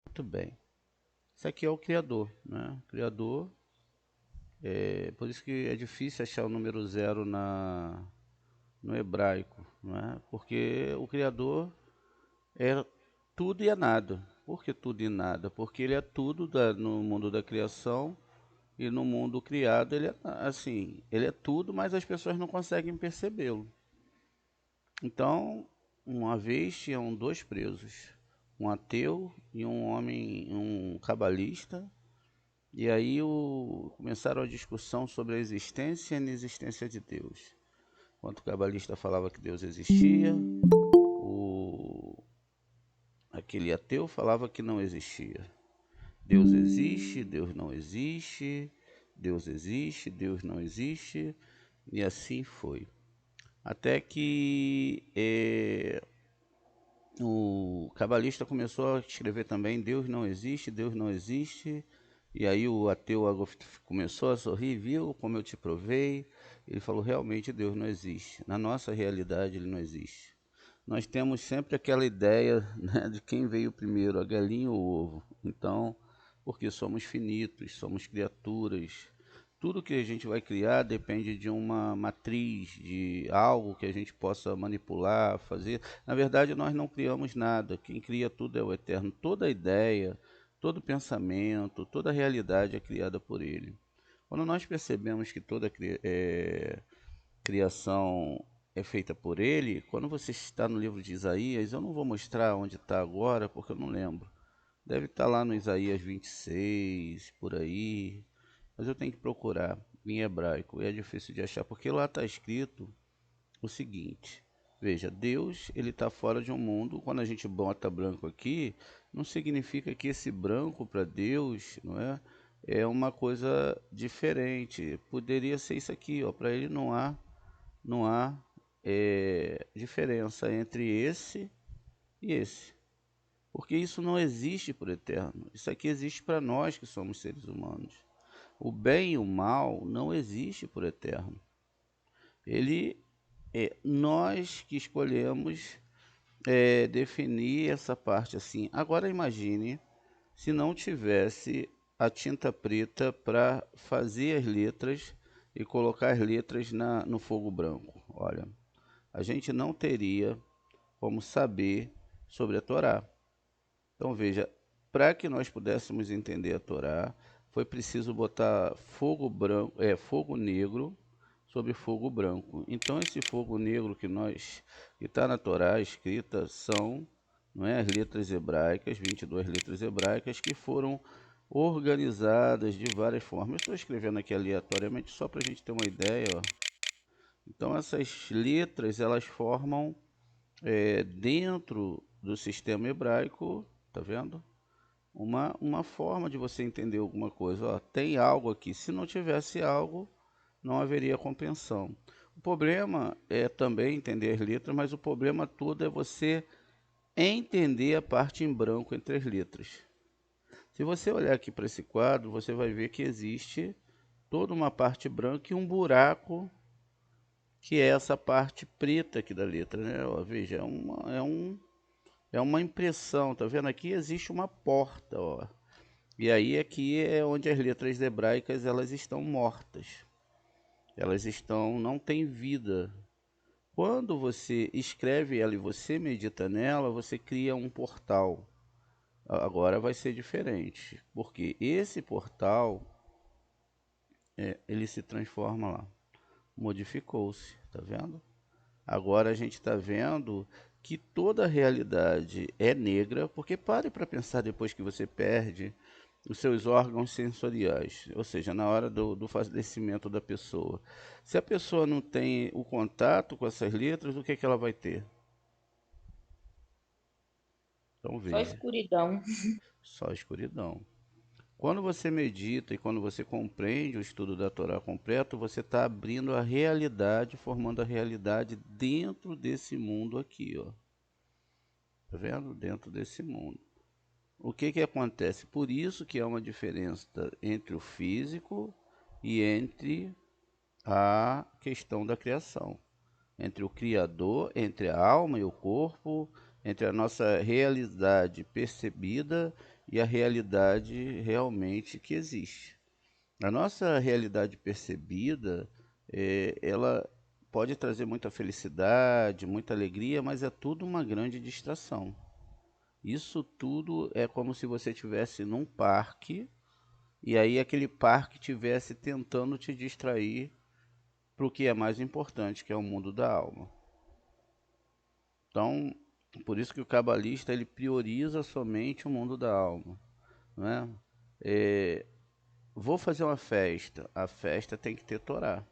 Muito bem. Isso aqui é o Criador, né? O Criador, por isso que é difícil achar o número zero no hebraico, não é? Porque o Criador é tudo e é nada. Por que tudo e nada? Porque ele é tudo no mundo da criação e no mundo criado ele é assim, ele é tudo, mas as pessoas não conseguem percebê-lo. Então, uma vez tinham dois presos, um ateu e um homem, um cabalista. E aí começaram a discussão sobre a existência e a inexistência de Deus. Enquanto o cabalista falava que Deus existia, o, aquele ateu falava que não existia. Deus existe, Deus não existe, Deus existe, Deus não existe, e assim foi. Até que o cabalista começou a escrever também: Deus não existe, Deus não existe. E aí o ateu começou a sorrir: viu como eu te provei? Ele falou: realmente Deus não existe. Na nossa realidade ele não existe. Nós temos sempre aquela ideia, né, de quem veio primeiro, a galinha ou o ovo. Então, porque somos finitos, somos criaturas. Tudo que a gente vai criar depende de uma matriz, de algo que a gente possa manipular, fazer. Na verdade, nós não criamos nada. Quem cria tudo é o Eterno. Toda ideia, todo pensamento, toda realidade é criada por Ele. Quando nós percebemos que toda criação é feita por Ele, quando você está no livro de Isaías, eu não vou mostrar onde está agora, porque eu não lembro. Deve estar lá no Isaías 26, por aí, mas eu tenho que procurar em hebraico. É difícil de achar, porque lá está escrito o seguinte: veja, Deus ele está fora de um mundo. Quando a gente bota branco aqui, não significa que esse branco para Deus, não é uma coisa diferente. Poderia ser isso aqui, ó. Para ele não há diferença entre esse e esse, porque isso não existe por eterno. Isso aqui existe para nós que somos seres humanos. O bem e o mal não existe por eterno. Ele é nós que escolhemos definir essa parte assim. Agora imagine se não tivesse a tinta preta para fazer as letras e colocar as letras no fogo branco. Olha, a gente não teria como saber sobre a Torá. Então veja, para que nós pudéssemos entender a Torá, foi preciso botar fogo branco, fogo negro sobre fogo branco. Então esse fogo negro que está na Torá escrita são, não é, as letras hebraicas, 22 letras hebraicas que foram organizadas de várias formas. Eu estou escrevendo aqui aleatoriamente só para a gente ter uma ideia, ó. Então essas letras elas formam dentro do sistema hebraico, tá vendo? Uma forma de você entender alguma coisa. Ó, tem algo aqui. Se não tivesse algo, não haveria compreensão. O problema é também entender as letras, mas o problema todo é você entender a parte em branco entre as letras. Se você olhar aqui para esse quadro, você vai ver que existe toda uma parte branca e um buraco, que é essa parte preta aqui da letra, né? Ó, veja, é uma impressão, tá vendo? Aqui existe uma porta, ó. E aí aqui é onde as letras hebraicas elas estão mortas. Elas não têm vida. Quando você escreve ela e você medita nela, você cria um portal. Agora vai ser diferente, porque esse portal, ele se transforma lá. Modificou-se, tá vendo? Agora a gente está vendo que toda a realidade é negra, porque pare para pensar depois que você perde. os seus órgãos sensoriais, ou seja, na hora do falecimento da pessoa. Se a pessoa não tem o contato com essas letras, o que é que ela vai ter? Então Só veja, escuridão. só escuridão. Quando você medita e quando você compreende o estudo da Torá completo, você está abrindo a realidade, formando a realidade dentro desse mundo aqui, ó. Tá vendo? Dentro desse mundo. O que que acontece? Por isso que há uma diferença entre o físico e entre a questão da criação. Entre o Criador, entre a alma e o corpo, entre a nossa realidade percebida e a realidade realmente que existe. A nossa realidade percebida, ela pode trazer muita felicidade, muita alegria, mas é tudo uma grande distração. Isso tudo é como se você estivesse num parque e aí aquele parque estivesse tentando te distrair para o que é mais importante, que é o mundo da alma. Então, por isso que o cabalista ele prioriza somente o mundo da alma, não é? É, vou fazer uma festa, a festa tem que ter Torá.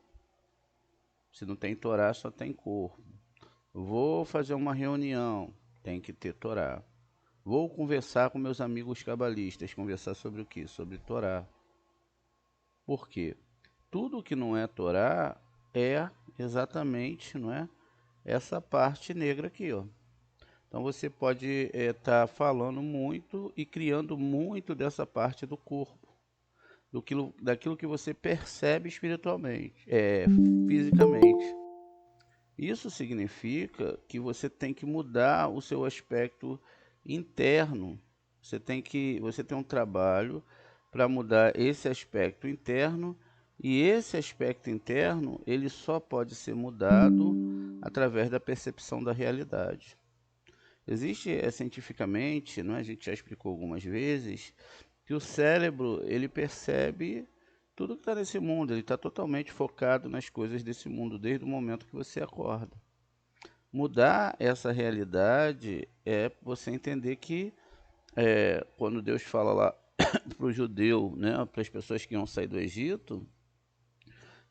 Se não tem Torá, só tem corpo. Vou fazer uma reunião, tem que ter Torá. Vou conversar com meus amigos cabalistas, conversar sobre o quê? Sobre Torá. Por quê? Tudo que não é Torá é exatamente, não é? Essa parte negra aqui, ó. Então você pode estar falando muito e criando muito dessa parte do corpo, daquilo que você percebe espiritualmente, fisicamente. Isso significa que você tem que mudar o seu aspecto interno. Você tem um trabalho para mudar esse aspecto interno e esse aspecto interno ele só pode ser mudado através da percepção da realidade. Existe cientificamente, não é? A gente já explicou algumas vezes, que o cérebro ele percebe tudo que está nesse mundo, ele está totalmente focado nas coisas desse mundo desde o momento que você acorda. Mudar essa realidade é você entender que quando Deus fala lá para o judeu, né, para as pessoas que iam sair do Egito,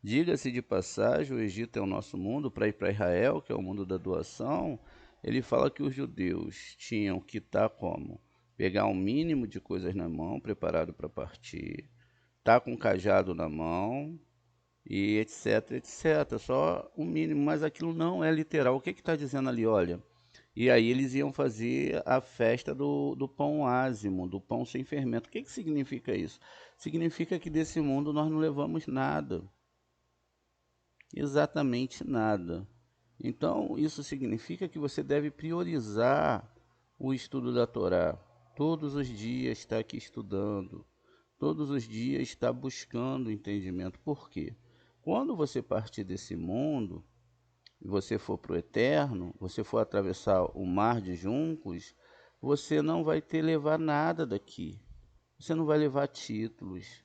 diga-se de passagem, o Egito é o nosso mundo, para ir para Israel, que é o mundo da doação, ele fala que os judeus tinham que estar como? Pegar um mínimo de coisas na mão, preparado para partir, estar com um cajado na mão, e etc, etc. Só o mínimo, mas aquilo não é literal. O que está dizendo ali? Olha, e aí eles iam fazer a festa do pão ázimo, do pão sem fermento. O que significa isso? Significa que desse mundo nós não levamos nada, exatamente nada. Então, isso significa que você deve priorizar o estudo da Torá. Todos os dias está aqui estudando, todos os dias está buscando entendimento. Por quê? Quando você partir desse mundo, e você for para o eterno, você for atravessar o mar de juncos, você não vai ter levar nada daqui. Você não vai levar títulos.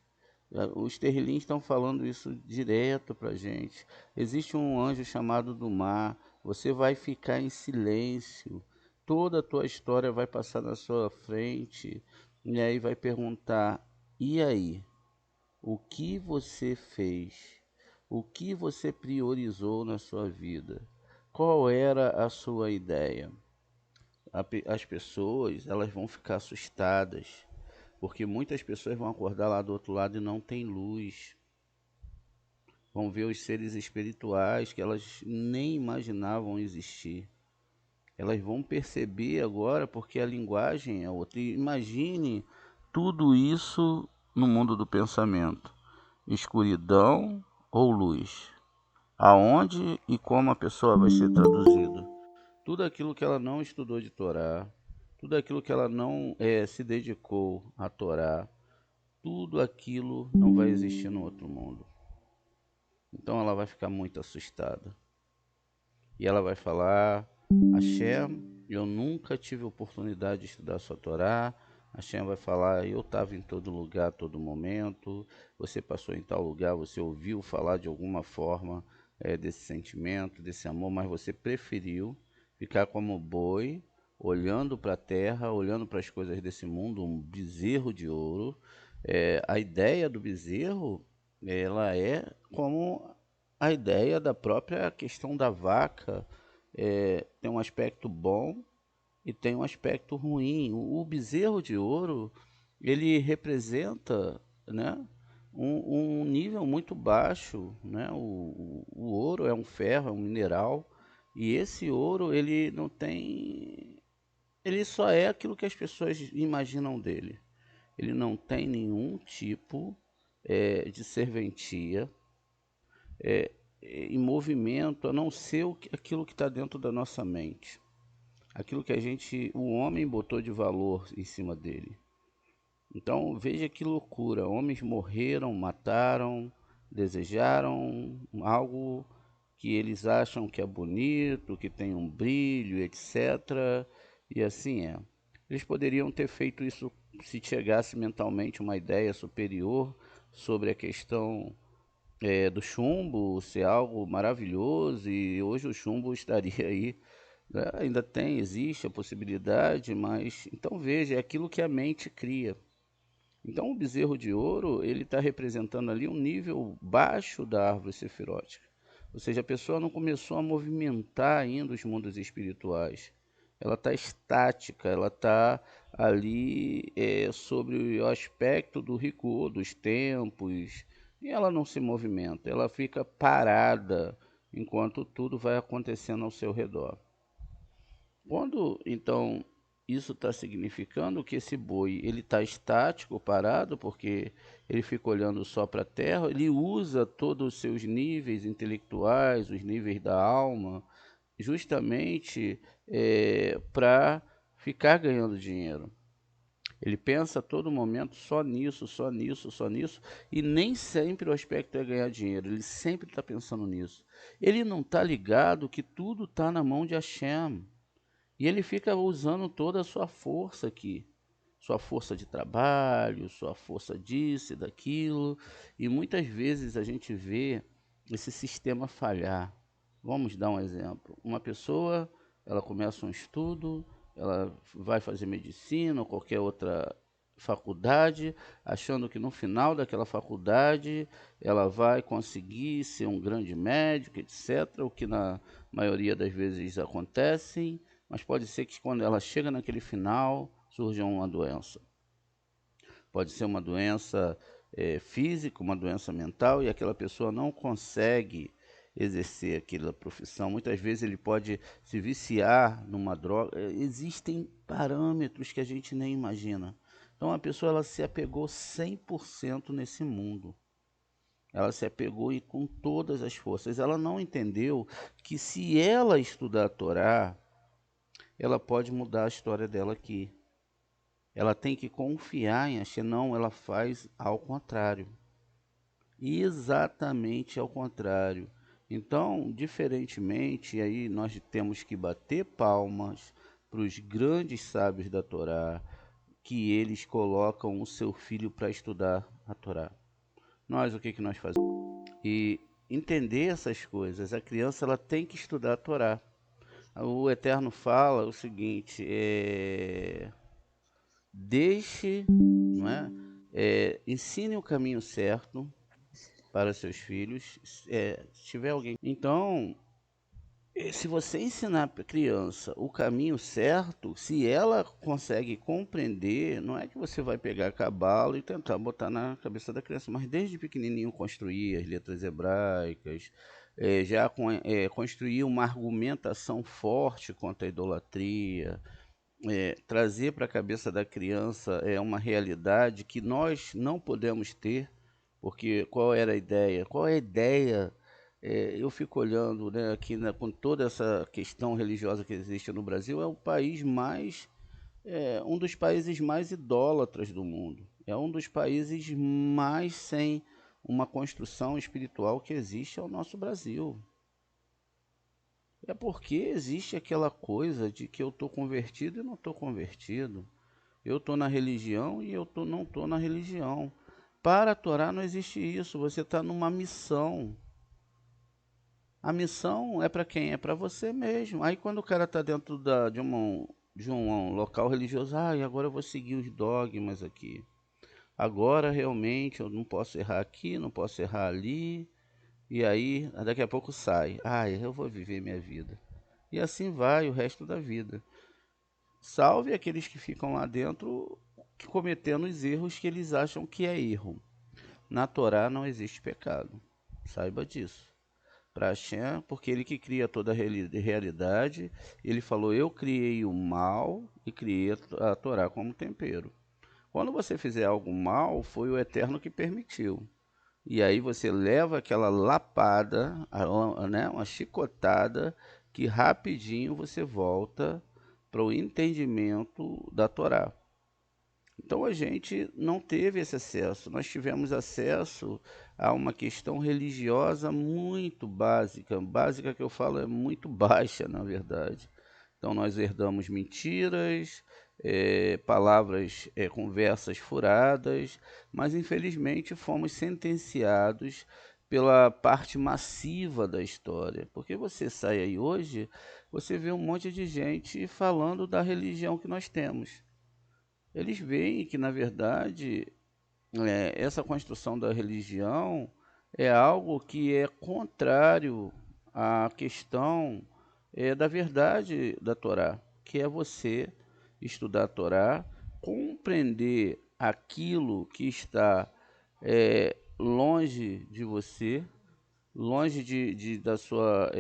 Os terrilins estão falando isso direto para gente. Existe um anjo chamado do mar. Você vai ficar em silêncio. Toda a tua história vai passar na sua frente. E aí vai perguntar: e aí? O que você fez? O que você priorizou na sua vida? Qual era a sua ideia? As pessoas, elas vão ficar assustadas, porque muitas pessoas vão acordar lá do outro lado e não tem luz. Vão ver os seres espirituais que elas nem imaginavam existir. Elas vão perceber agora porque a linguagem é outra. E imagine tudo isso no mundo do pensamento. Escuridão ou luz? Aonde e como a pessoa vai ser traduzida? Tudo aquilo que ela não estudou de Torá, tudo aquilo que ela não se dedicou a Torá, tudo aquilo não vai existir no outro mundo. Então ela vai ficar muito assustada. E ela vai falar: Hashem, eu nunca tive oportunidade de estudar a sua Torá. Hashem vai falar: eu estava em todo lugar, a todo momento. Você passou em tal lugar, você ouviu falar de alguma forma desse sentimento, desse amor, mas você preferiu ficar como boi, olhando para a terra, olhando para as coisas desse mundo, um bezerro de ouro, A ideia do bezerro, ela é como a ideia da própria questão da vaca. Tem um aspecto bom e tem um aspecto ruim. O bezerro de ouro, ele representa, né, um nível muito baixo, né? O ouro é um ferro, é um mineral, e esse ouro, ele não tem, ele só é aquilo que as pessoas imaginam dele. Ele não tem nenhum tipo de serventia em movimento, a não ser aquilo que está dentro da nossa mente. Aquilo que o homem botou de valor em cima dele. Então veja que loucura, homens morreram, mataram, desejaram algo que eles acham que é bonito, que tem um brilho, etc. E assim é. Eles poderiam ter feito isso se chegasse mentalmente uma ideia superior sobre a questão do chumbo ser algo maravilhoso, e hoje o chumbo estaria aí, né? Ainda existe a possibilidade, mas então veja, é aquilo que a mente cria. Então o bezerro de ouro, ele está representando ali um nível baixo da árvore sefirótica. Ou seja, a pessoa não começou a movimentar ainda os mundos espirituais. Ela está estática, ela está ali sobre o aspecto do rigor, dos tempos, e ela não se movimenta, ela fica parada enquanto tudo vai acontecendo ao seu redor. Quando então isso está significando que esse boi ele está estático, parado, porque ele fica olhando só para a terra, ele usa todos os seus níveis intelectuais, os níveis da alma, justamente para ficar ganhando dinheiro. Ele pensa a todo momento só nisso, só nisso, só nisso, e nem sempre o aspecto é ganhar dinheiro, ele sempre está pensando nisso. Ele não está ligado que tudo está na mão de Hashem. E ele fica usando toda a sua força aqui, sua força de trabalho, sua força disso e daquilo, e muitas vezes a gente vê esse sistema falhar. Vamos dar um exemplo. Uma pessoa, ela começa um estudo, ela vai fazer medicina ou qualquer outra faculdade, achando que no final daquela faculdade ela vai conseguir ser um grande médico, etc., o que na maioria das vezes acontece, mas pode ser que quando ela chega naquele final surja uma doença. Pode ser uma doença física, uma doença mental, e aquela pessoa não consegue exercer aquela profissão. Muitas vezes ele pode se viciar numa droga. Existem parâmetros que a gente nem imagina. Então a pessoa ela se apegou 100% nesse mundo. Ela se apegou e com todas as forças. Ela não entendeu que se ela estudar a Torá, ela pode mudar a história dela aqui. Ela tem que confiar em Hashem, não, ela faz ao contrário. Exatamente ao contrário. Então, diferentemente, aí nós temos que bater palmas para os grandes sábios da Torá, que eles colocam o seu filho para estudar a Torá. Nós, o que nós fazemos? E entender essas coisas. A criança ela tem que estudar a Torá. O Eterno fala o seguinte, deixe, não é? Ensine o caminho certo para seus filhos, se tiver alguém. Então, se você ensinar para a criança o caminho certo, se ela consegue compreender, não é que você vai pegar cavalo e tentar botar na cabeça da criança, mas desde pequenininho construir as letras hebraicas, construir uma argumentação forte contra a idolatria, trazer para a cabeça da criança uma realidade que nós não podemos ter, porque qual era a ideia? Qual é a ideia? Eu fico olhando, né, aqui, né, com toda essa questão religiosa que existe no Brasil, é o país mais, um dos países mais idólatras do mundo. É um dos países mais sem uma construção espiritual que existe é o nosso Brasil. É porque existe aquela coisa de que eu estou convertido e não estou convertido. Eu estou na religião e não estou na religião. Para a Torá não existe isso. Você está numa missão. A missão é para quem? É para você mesmo. Aí quando o cara está dentro de um local religioso, agora eu vou seguir os dogmas aqui. agora realmente eu não posso errar aqui, não posso errar ali, e aí daqui a pouco sai, eu vou viver minha vida. E assim vai o resto da vida. Salve aqueles que ficam lá dentro cometendo os erros que eles acham que é erro. Na Torá não existe pecado. Saiba disso. Para Hashem, porque ele que cria toda a realidade, ele falou: Eu criei o mal e criei a Torá como tempero. Quando você fizer algo mal, foi o Eterno que permitiu. E aí você leva aquela lapada, né, uma chicotada, que rapidinho você volta para o entendimento da Torá. Então a gente não teve esse acesso, nós tivemos acesso a uma questão religiosa muito básica, básica que eu falo é muito baixa, na verdade. Então nós herdamos mentiras, palavras, conversas furadas, mas infelizmente fomos sentenciados pela parte massiva da história. Porque você sai aí hoje, você vê um monte de gente falando da religião que nós temos. Eles veem que, na verdade, essa construção da religião é algo que é contrário à questão da verdade da Torá, que é você estudar a Torá, compreender aquilo que está longe de você, longe da sua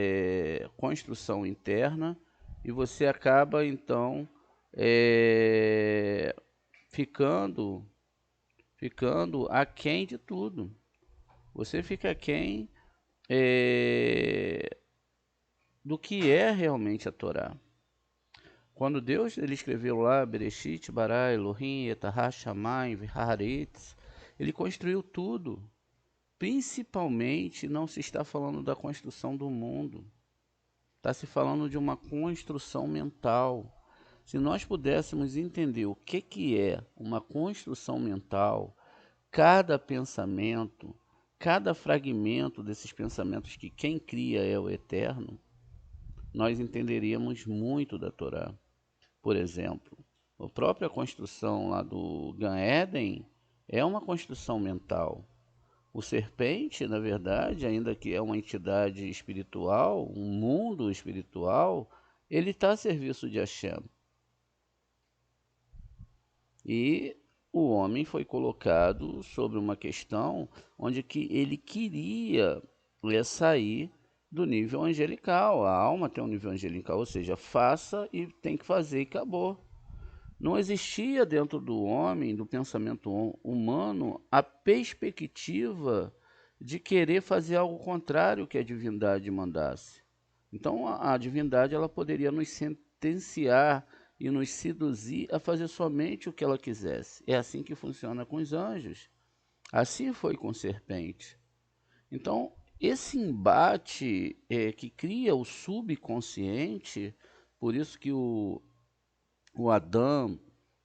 construção interna, e você acaba então é, ficando ficando aquém de tudo. Você fica aquém do que é realmente a Torá. Quando Deus ele escreveu lá Bereshit, Bara, Elohim, Etahá, Shamayim, V'Haaretz, ele construiu tudo. Principalmente não se está falando da construção do mundo. Está se falando de uma construção mental. Se nós pudéssemos entender o que é uma construção mental, cada pensamento, cada fragmento desses pensamentos que quem cria é o Eterno, nós entenderíamos muito da Torá. Por exemplo, a própria construção lá do Gan Eden é uma construção mental. O serpente, na verdade, ainda que é uma entidade espiritual, um mundo espiritual, ele está a serviço de Hashem. E o homem foi colocado sobre uma questão onde que ele queria sair do nível angelical. A alma tem um nível angelical, ou seja, faça e tem que fazer e acabou. Não existia dentro do homem, do pensamento humano, a perspectiva de querer fazer algo contrário que a divindade mandasse. Então a divindade ela poderia nos sentenciar e nos seduzir a fazer somente o que ela quisesse. É assim que funciona com os anjos. Assim foi com serpente. Então, esse embate que cria o subconsciente, por isso que o Adão,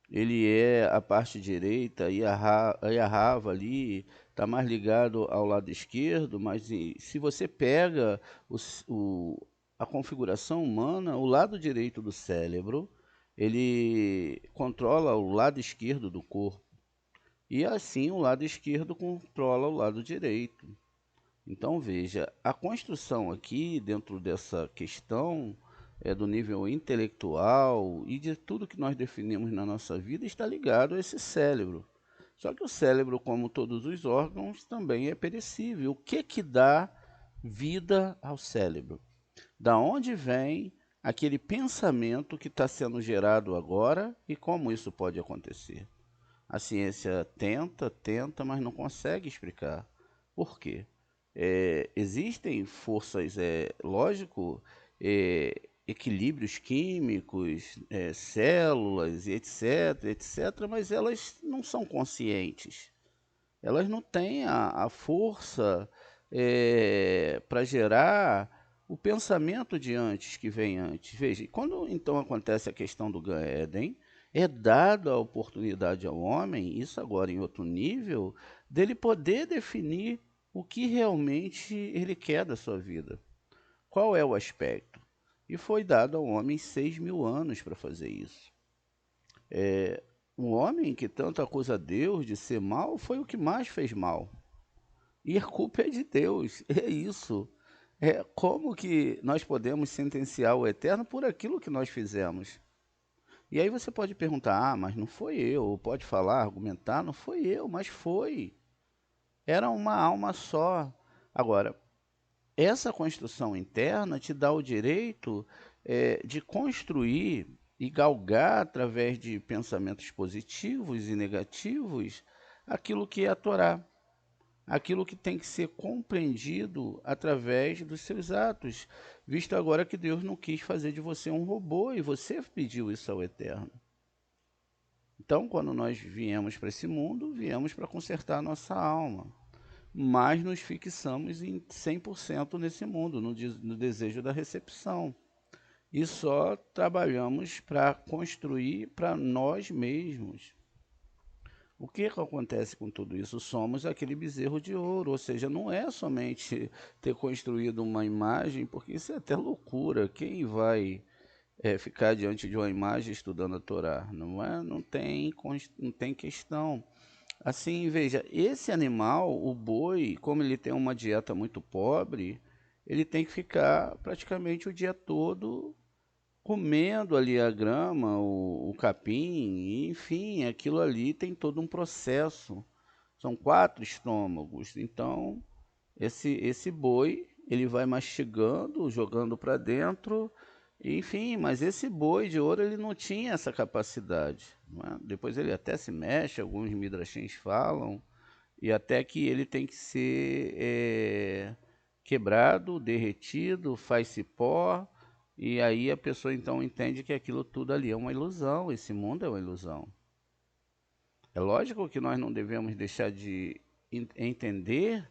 ele é a parte direita e a Rava ali está mais ligado ao lado esquerdo, mas se você pega a configuração humana, o lado direito do cérebro, ele controla o lado esquerdo do corpo. E assim o lado esquerdo controla o lado direito. Então veja, a construção aqui dentro dessa questão do nível intelectual e de tudo que nós definimos na nossa vida está ligado a esse cérebro. Só que o cérebro, como todos os órgãos, também é perecível. O que que dá vida ao cérebro? Da onde vem aquele pensamento que está sendo gerado agora e como isso pode acontecer? A ciência tenta, mas não consegue explicar. Por quê? Existem forças, lógico, equilíbrios químicos, células, etc., mas elas não são conscientes. Elas não têm a força para gerar o pensamento de antes que vem antes. Veja, quando então acontece a questão do Gan Eden, é dada a oportunidade ao homem, isso agora em outro nível, dele poder definir o que realmente ele quer da sua vida. Qual é o aspecto? E foi dado ao homem 6.000 anos para fazer isso. O homem que tanto acusa Deus de ser mal foi o que mais fez mal. E a culpa é de Deus, é isso. É como que nós podemos sentenciar o eterno por aquilo que nós fizemos? E aí você pode perguntar, mas não foi eu, ou pode falar, argumentar, não foi eu, mas foi. Era uma alma só. Agora, essa construção interna te dá o direito de construir e galgar através de pensamentos positivos e negativos aquilo que é a Torá, aquilo que tem que ser compreendido através dos seus atos, visto agora que Deus não quis fazer de você um robô e você pediu isso ao Eterno. Então, quando nós viemos para esse mundo, viemos para consertar a nossa alma, mas nos fixamos em 100% nesse mundo, no desejo da recepção. E só trabalhamos para construir para nós mesmos. O que acontece com tudo isso? Somos aquele bezerro de ouro, ou seja, não é somente ter construído uma imagem, porque isso é até loucura. Quem vai ficar diante de uma imagem estudando a Torá? Não é? Não tem questão. Assim, veja, esse animal, o boi, como ele tem uma dieta muito pobre, ele tem que ficar praticamente o dia todo comendo ali a grama, o capim, enfim, aquilo ali tem todo um processo. São 4 estômagos. Então, esse boi, ele vai mastigando, jogando para dentro, enfim, mas esse boi de ouro, ele não tinha essa capacidade, não é? Depois ele até se mexe, alguns midrashins falam, e até que ele tem que ser quebrado, derretido, faz-se pó, e aí a pessoa então entende que aquilo tudo ali é uma ilusão, esse mundo é uma ilusão. É lógico que nós não devemos deixar de entender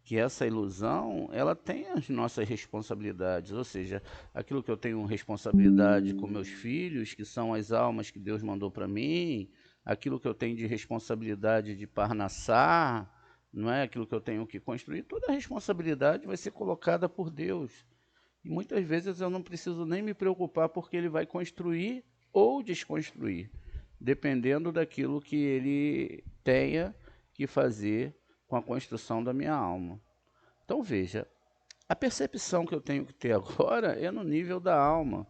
que essa ilusão, ela tem as nossas responsabilidades, ou seja, aquilo que eu tenho responsabilidade com meus filhos, que são as almas que Deus mandou para mim, aquilo que eu tenho de responsabilidade de parnassar, não é? Aquilo que eu tenho que construir, toda a responsabilidade vai ser colocada por Deus. E muitas vezes eu não preciso nem me preocupar porque ele vai construir ou desconstruir, dependendo daquilo que ele tenha que fazer com a construção da minha alma. Então veja, a percepção que eu tenho que ter agora é no nível da alma.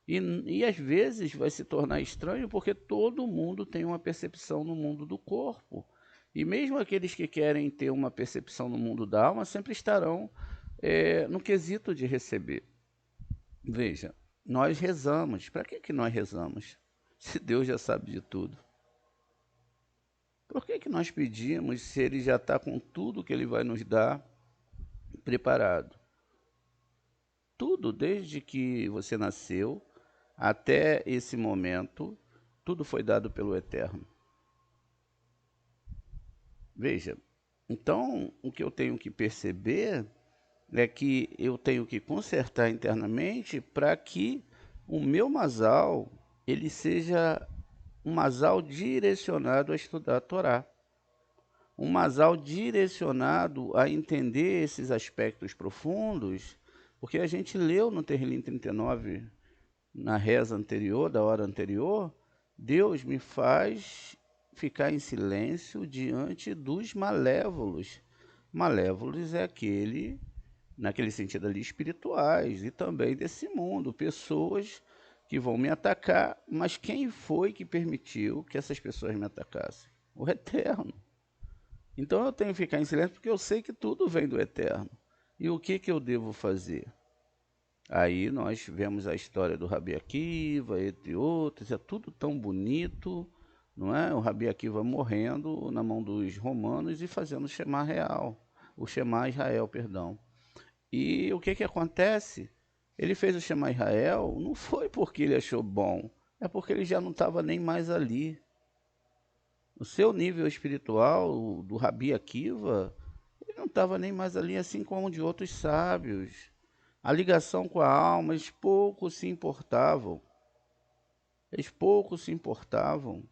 E às vezes vai se tornar estranho porque todo mundo tem uma percepção no mundo do corpo. E mesmo aqueles que querem ter uma percepção no mundo da alma sempre estarão no quesito de receber. Veja, nós rezamos. Para que nós rezamos? Se Deus já sabe de tudo. Por que nós pedimos se Ele já está com tudo que Ele vai nos dar preparado? Tudo, desde que você nasceu até esse momento, tudo foi dado pelo Eterno. Veja, então o que eu tenho que perceber é que eu tenho que consertar internamente para que o meu masal ele seja um masal direcionado a estudar a Torá. Um masal direcionado a entender esses aspectos profundos, porque a gente leu no Terrilim 39, na reza anterior, da hora anterior, Deus me faz ficar em silêncio diante dos malévolos. Malévolos é aquele, naquele sentido ali, espirituais e também desse mundo, pessoas que vão me atacar, mas quem foi que permitiu que essas pessoas me atacassem? O Eterno. Então eu tenho que ficar em silêncio porque eu sei que tudo vem do Eterno. E o que eu devo fazer? Aí nós vemos a história do Rabi Akiva, entre outros, é tudo tão bonito, não é? O Rabi Akiva morrendo na mão dos romanos e fazendo o Shema Real, o Shema Israel, perdão. E o que acontece? Ele fez o Shema Israel, não foi porque ele achou bom, é porque ele já não estava nem mais ali. O seu nível espiritual, do Rabi Akiva, ele não estava nem mais ali, assim como de outros sábios. A ligação com a alma, eles pouco se importavam. Eles pouco se importavam.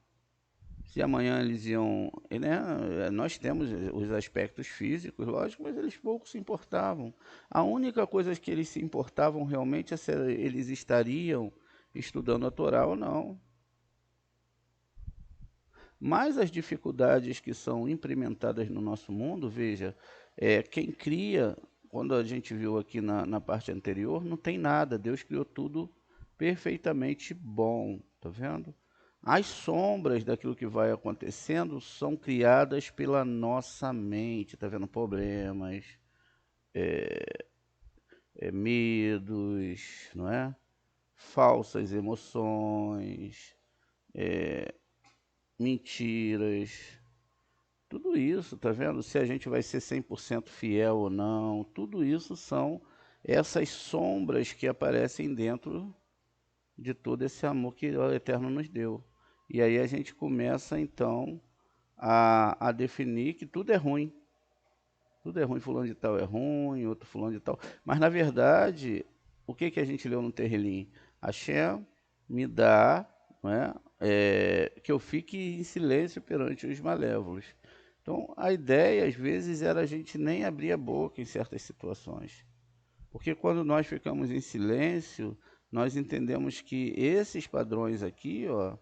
Se amanhã eles iam... Né, nós temos os aspectos físicos, lógico, mas eles pouco se importavam. A única coisa que eles se importavam realmente é se eles estariam estudando a Torá ou não. Mas as dificuldades que são implementadas no nosso mundo, veja, quem cria, quando a gente viu aqui na parte anterior, não tem nada. Deus criou tudo perfeitamente bom, tá vendo? As sombras daquilo que vai acontecendo são criadas pela nossa mente, tá vendo? Problemas, medos, não é? Falsas emoções, mentiras, tudo isso, tá vendo? Se a gente vai ser 100% fiel ou não, tudo isso são essas sombras que aparecem dentro de todo esse amor que o Eterno nos deu. E aí a gente começa então a definir que tudo é ruim. Tudo é ruim, fulano de tal é ruim, outro fulano de tal. Mas na verdade, o que a gente leu no Terrilim? Hashem me dá, não é? Que eu fique em silêncio perante os malévolos. Então a ideia às vezes era a gente nem abrir a boca em certas situações. Porque quando nós ficamos em silêncio, nós entendemos que esses padrões aqui, ó,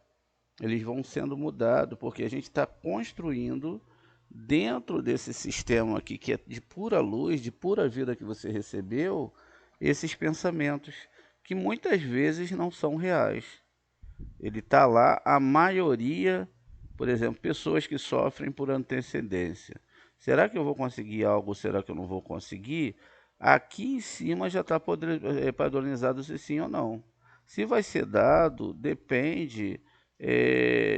eles vão sendo mudados, porque a gente está construindo dentro desse sistema aqui, que é de pura luz, de pura vida que você recebeu, esses pensamentos, que muitas vezes não são reais. Ele está lá, a maioria, por exemplo, pessoas que sofrem por antecedência. Será que eu vou conseguir algo? Será que eu não vou conseguir? Aqui em cima já está padronizado se sim ou não. Se vai ser dado, depende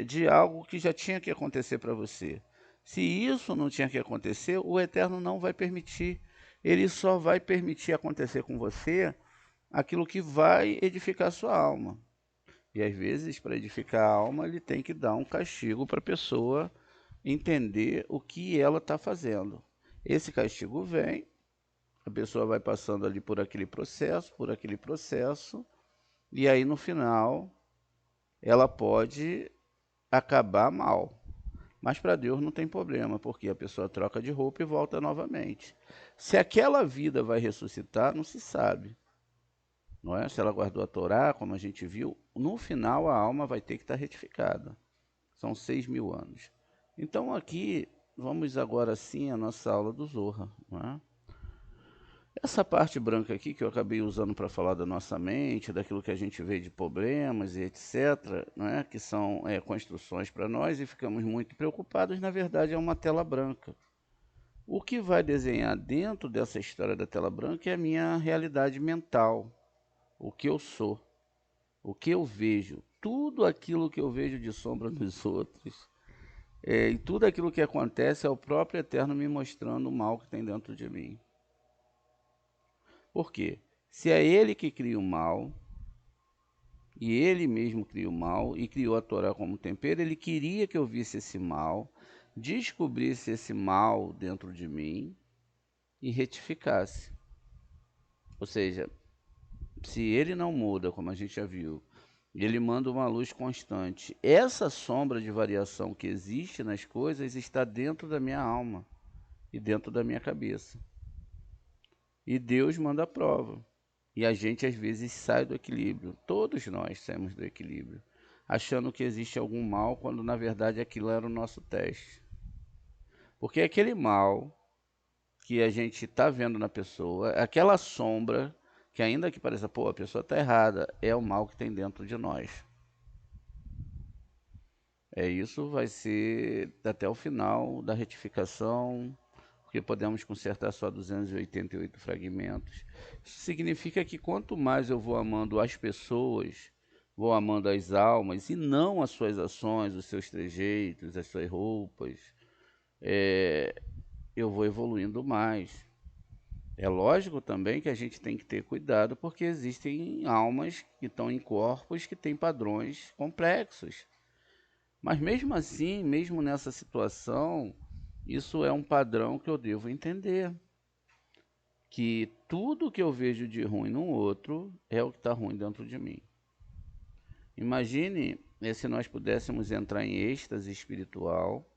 de algo que já tinha que acontecer para você. Se isso não tinha que acontecer, o Eterno não vai permitir. Ele só vai permitir acontecer com você aquilo que vai edificar a sua alma. E às vezes, para edificar a alma, ele tem que dar um castigo para a pessoa entender o que ela está fazendo. Esse castigo vem, a pessoa vai passando ali por aquele processo, e aí no final ela pode acabar mal. Mas para Deus não tem problema, porque a pessoa troca de roupa e volta novamente. Se aquela vida vai ressuscitar, não se sabe. Não é? Se ela guardou a Torá, como a gente viu, no final a alma vai ter que estar retificada. São 6.000 anos. Então aqui, vamos agora sim à nossa aula do Zohar. Não é? Essa parte branca aqui que eu acabei usando para falar da nossa mente, daquilo que a gente vê de problemas e etc., não é? Que são construções para nós e ficamos muito preocupados, na verdade é uma tela branca. O que vai desenhar dentro dessa história da tela branca é a minha realidade mental, o que eu sou, o que eu vejo, tudo aquilo que eu vejo de sombra nos outros, e tudo aquilo que acontece é o próprio Eterno me mostrando o mal que tem dentro de mim. Por quê? Se é ele que cria o mal, e ele mesmo cria o mal, e criou a Torá como tempero, ele queria que eu visse esse mal, descobrisse esse mal dentro de mim e retificasse. Ou seja, se ele não muda, como a gente já viu, ele manda uma luz constante. Essa sombra de variação que existe nas coisas está dentro da minha alma e dentro da minha cabeça. E Deus manda a prova. E a gente às vezes sai do equilíbrio. Todos nós saímos do equilíbrio, achando que existe algum mal, quando na verdade aquilo era o nosso teste. Porque aquele mal que a gente está vendo na pessoa, aquela sombra, que ainda que pareça, pô, a pessoa está errada, é o mal que tem dentro de nós. Isso vai ser até o final da retificação, porque podemos consertar só 288 fragmentos. Isso significa que quanto mais eu vou amando as pessoas, vou amando as almas, e não as suas ações, os seus trejeitos, as suas roupas, eu vou evoluindo mais. É lógico também que a gente tem que ter cuidado, porque existem almas que estão em corpos que têm padrões complexos. Mas mesmo assim, mesmo nessa situação, isso é um padrão que eu devo entender. Que tudo que eu vejo de ruim no outro é o que está ruim dentro de mim. Imagine se nós pudéssemos entrar em êxtase espiritual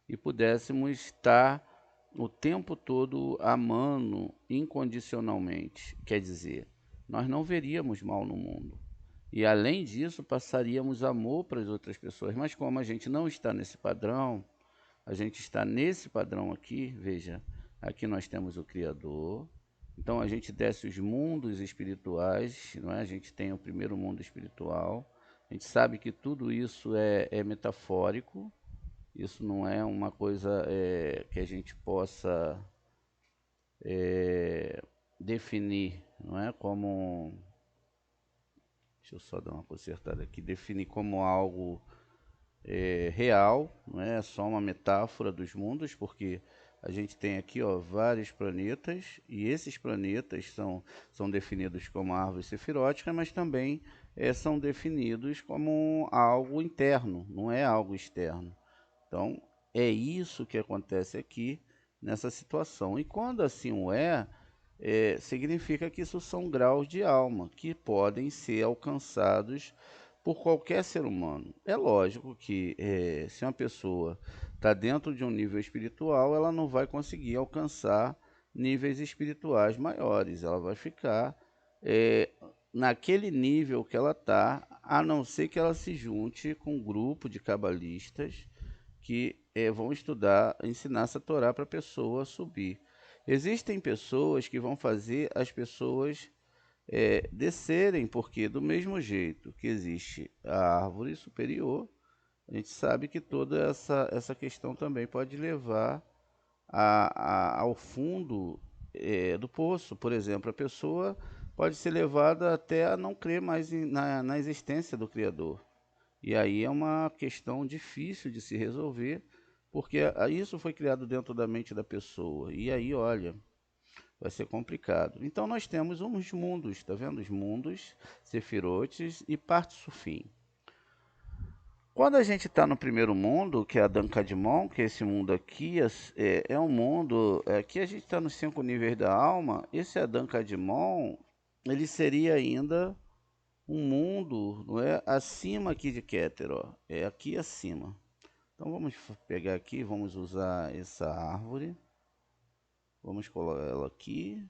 e pudéssemos estar o tempo todo amando incondicionalmente. Quer dizer, nós não veríamos mal no mundo. E além disso, passaríamos amor para as outras pessoas. Mas como a gente não está nesse padrão, a gente está nesse padrão aqui, veja, aqui nós temos o Criador. Então a gente desce os mundos espirituais, não é? A gente tem o primeiro mundo espiritual. A gente sabe que tudo isso é metafórico. Isso não é uma coisa que a gente possa definir, não é? Como, deixa eu só dar uma consertada aqui, definir como algo real, não é só uma metáfora dos mundos, porque a gente tem aqui, ó, vários planetas, e esses planetas são definidos como árvore sefirótica, mas também são definidos como algo interno, não é algo externo. Então, é isso que acontece aqui nessa situação. E quando assim o significa que isso são graus de alma que podem ser alcançados por qualquer ser humano. É lógico que se uma pessoa está dentro de um nível espiritual, ela não vai conseguir alcançar níveis espirituais maiores. Ela vai ficar naquele nível que ela está, a não ser que ela se junte com um grupo de cabalistas que vão estudar, ensinar essa Torá para a pessoa subir. Existem pessoas que vão fazer as pessoas descerem, porque do mesmo jeito que existe a árvore superior, a gente sabe que toda essa questão também pode levar ao fundo do poço. Por exemplo, a pessoa pode ser levada até a não crer mais na existência do Criador. E aí é uma questão difícil de se resolver, porque isso foi criado dentro da mente da pessoa. E aí, olha, vai ser complicado. Então nós temos uns mundos, tá vendo? Os mundos, sefirotes e Partsufim. Quando a gente está no primeiro mundo, que é Adão Kadmon, que é esse mundo aqui, é um mundo. Aqui a gente está nos 5 níveis da alma. Esse Adão Kadmon, ele seria ainda um mundo, não é, acima aqui de Keter, ó, é aqui acima. Então vamos pegar aqui, vamos usar essa árvore, vamos colocar ela aqui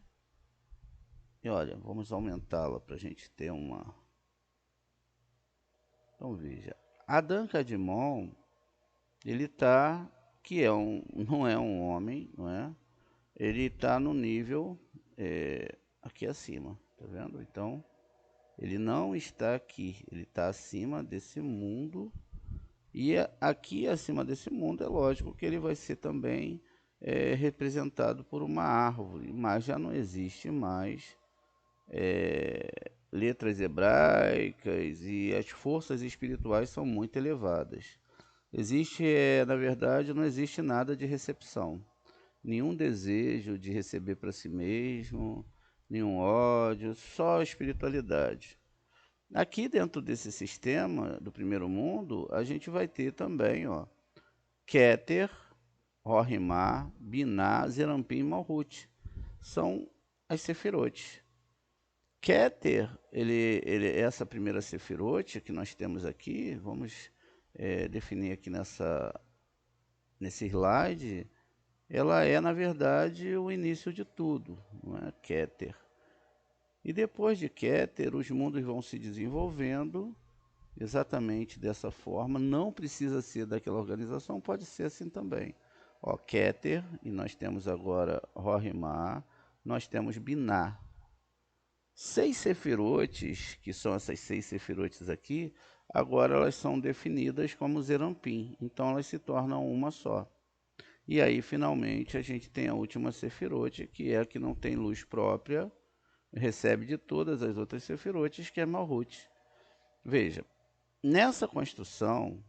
e olha, vamos aumentá-la para a gente ter uma. Então veja, Adão Kadmon, ele tá, que é não é um homem, não é? Ele está no nível aqui acima, tá vendo? Então ele não está aqui, ele está acima desse mundo. E aqui acima desse mundo é lógico que ele vai ser também representado por uma árvore, mas já não existe mais letras hebraicas e as forças espirituais são muito elevadas. Existe, na verdade, não existe nada de recepção, nenhum desejo de receber para si mesmo, nenhum ódio, só espiritualidade. Aqui dentro desse sistema do primeiro mundo, a gente vai ter também, ó, Keter, Rohimá, Biná, Zerampim e Malhut. São as Sefirotes. Keter, essa primeira Sefirote que nós temos aqui, vamos definir aqui nesse slide, ela é, na verdade, o início de tudo, não é? Keter. E depois de Keter, os mundos vão se desenvolvendo exatamente dessa forma. Não precisa ser daquela organização, pode ser assim também. Ó, Keter, e nós temos agora Rohimá, nós temos Biná. 6 sefirotes, que são essas 6 sefirotes aqui, agora elas são definidas como Zerampim, então elas se tornam uma só. E aí, finalmente, a gente tem a última sefirote, que é a que não tem luz própria, recebe de todas as outras sefirotes, que é Malhut. Veja, nessa construção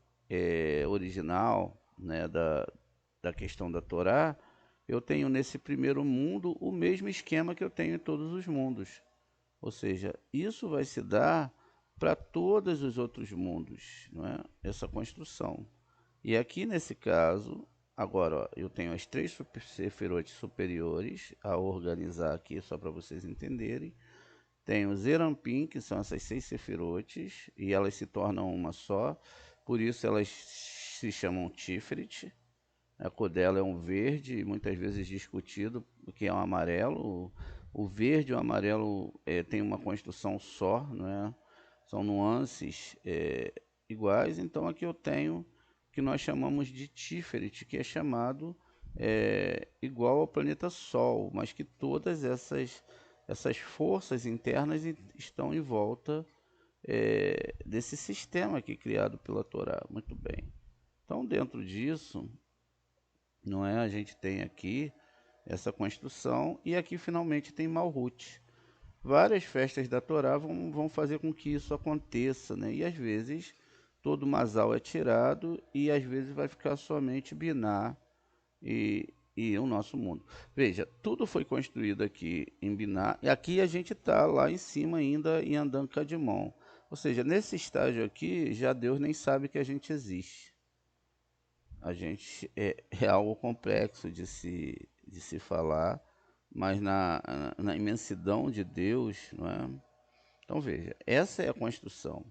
original, né, da questão da Torá, eu tenho nesse primeiro mundo o mesmo esquema que eu tenho em todos os mundos. Ou seja, isso vai se dar para todos os outros mundos, não é? Essa construção. E aqui nesse caso, agora ó, eu tenho as 3 sefirotes superiores a organizar aqui, só para vocês entenderem. Tem o Zerampim, que são essas 6 sefirotes, e elas se tornam uma só, por isso elas se chamam Tiferet. A cor dela é um verde, muitas vezes discutido, que é um amarelo. O verde e o amarelo tem uma construção só, não é? são nuances iguais. Então aqui eu tenho o que nós chamamos de Tiferet, que é chamado igual ao planeta Sol, mas que todas essas forças internas estão em volta desse sistema aqui criado pela Torá. Muito bem. Então, dentro disso, não é? A gente tem aqui essa construção e aqui finalmente tem Malhut. Várias festas da Torá vão fazer com que isso aconteça, né? E às vezes todo Masal é tirado e às vezes vai ficar somente Biná e o nosso mundo. Veja, tudo foi construído aqui em Biná e aqui a gente está lá em cima ainda em Andan Kadmon. Ou seja, nesse estágio aqui já Deus nem sabe que a gente existe. A gente é algo complexo de se falar, mas na imensidão de Deus, não é? Então veja, essa é a construção.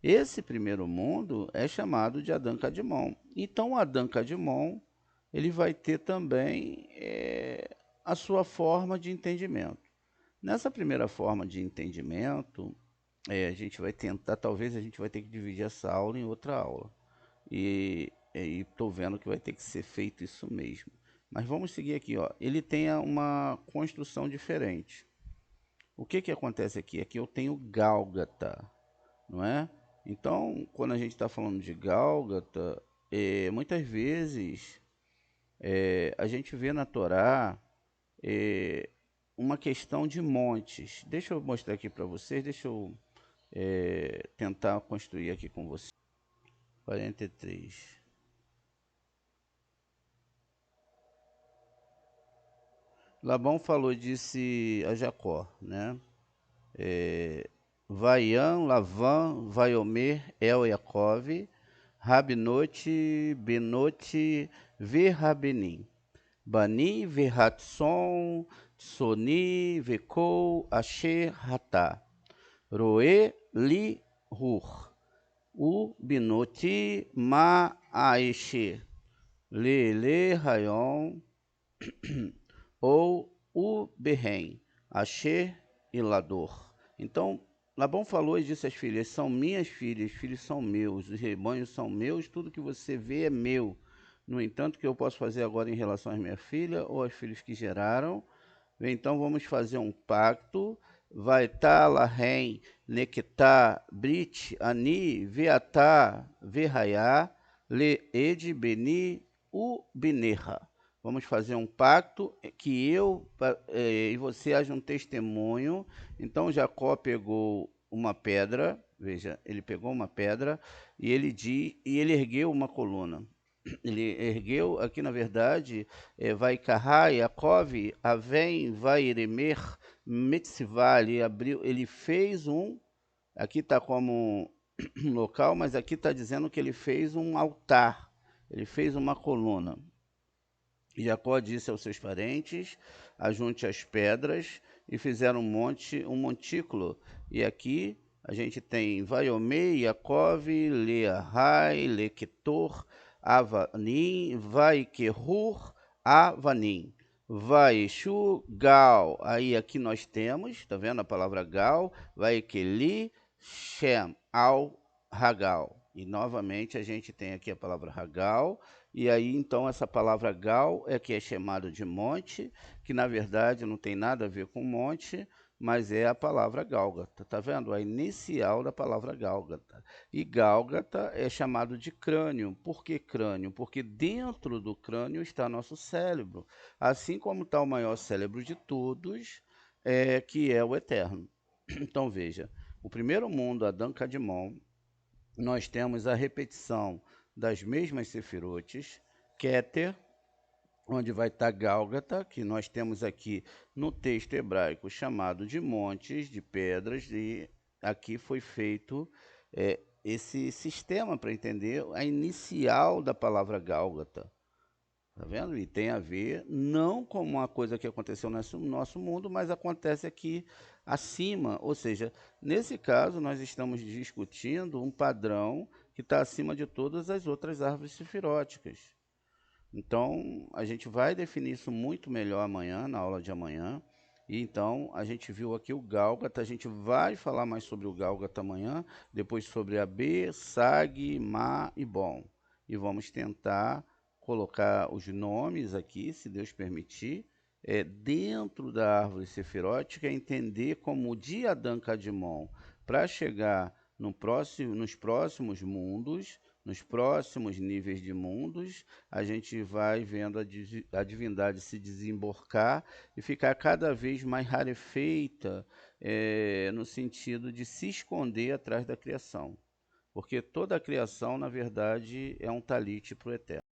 Esse primeiro mundo é chamado de Adão Kadmon. Então Adão Kadmon ele vai ter também a sua forma de entendimento. Nessa primeira forma de entendimento, a gente vai tentar, talvez a gente vai ter que dividir essa aula em outra aula. E estou vendo que vai ter que ser feito isso mesmo. Mas vamos seguir aqui, ó. Ele tem uma construção diferente. O que que acontece aqui? Aqui eu tenho Gálgata, não é? Então, quando a gente está falando de Gálgata, muitas vezes a gente vê na Torá uma questão de montes. Deixa eu mostrar aqui para vocês, deixa eu tentar construir aqui com vocês. 43. Labão falou, disse a Jacó, né? Vaian, Lavan, Vaiomer, El Yaakov, Rabinote, Benote, Verrabenim, Bani, Verratson, Tsoni, Vekou, Asher, Ratá, Roe, Li, Hur, U, Binoti, Ma, Aeshe, Le, Rayon, ou o Berrem, Asher e Lador. Então, Labão falou e disse às filhas: são minhas filhas, os filhos são meus, os rebanhos são meus, tudo que você vê é meu. No entanto, o que eu posso fazer agora em relação às minhas filhas ou aos filhos que geraram? Então vamos fazer um pacto. Vai tá Lahem, Nequetá, Brit, Ani, Veatá, Verraiá, Le Ed, Beni, U, Binerra. Vamos fazer um pacto que eu e você haja um testemunho. Então Jacó pegou uma pedra, veja, ele pegou uma pedra e ele ergueu uma coluna. Ele ergueu aqui, na verdade, vai Carra, Yaakov, Avém, vai Eremer, Metzivá, ele abriu, ele fez aqui está como um local, mas aqui está dizendo que ele fez um altar, ele fez uma coluna. Jacó disse aos seus parentes: ajunte as pedras, e fizeram um montículo. E aqui a gente tem Vaiomei, Yaakov, Leahai, Lequetor, Avanim, Vaikerur, Avanim, Vaishu, Gal. Aí aqui nós temos, tá vendo a palavra Gal? Vaikeli, Shem, Al, Hagal. E novamente a gente tem aqui a palavra Hagal. E aí, então, essa palavra Gal é que é chamado de monte, que na verdade não tem nada a ver com monte, mas é a palavra Gálgata. Tá vendo? A inicial da palavra Gálgata. E Gálgata é chamado de crânio. Por que crânio? Porque dentro do crânio está nosso cérebro. Assim como está o maior cérebro de todos, que é o eterno. Então, veja, o primeiro mundo, Adão Kadmon, nós temos a repetição das mesmas sefirotes, Keter, onde vai estar Gálgata, que nós temos aqui no texto hebraico chamado de montes, de pedras, e aqui foi feito esse sistema para entender a inicial da palavra Gálgata. Tá vendo? E tem a ver não com uma coisa que aconteceu no nosso mundo, mas acontece aqui acima. Ou seja, nesse caso, nós estamos discutindo um padrão que está acima de todas as outras árvores sefiróticas. Então, a gente vai definir isso muito melhor amanhã, na aula de amanhã. E então a gente viu aqui o Gálgata, a gente vai falar mais sobre o Gálgata amanhã, depois sobre AB, SAG, Ma e Bom. E vamos tentar colocar os nomes aqui, se Deus permitir, dentro da árvore sefirótica, entender como de Adão Cadmon para chegar no nos próximos mundos, nos próximos níveis de mundos, a gente vai vendo a divindade se desembocar e ficar cada vez mais rarefeita, no sentido de se esconder atrás da criação. Porque toda a criação, na verdade, é um talite para o eterno.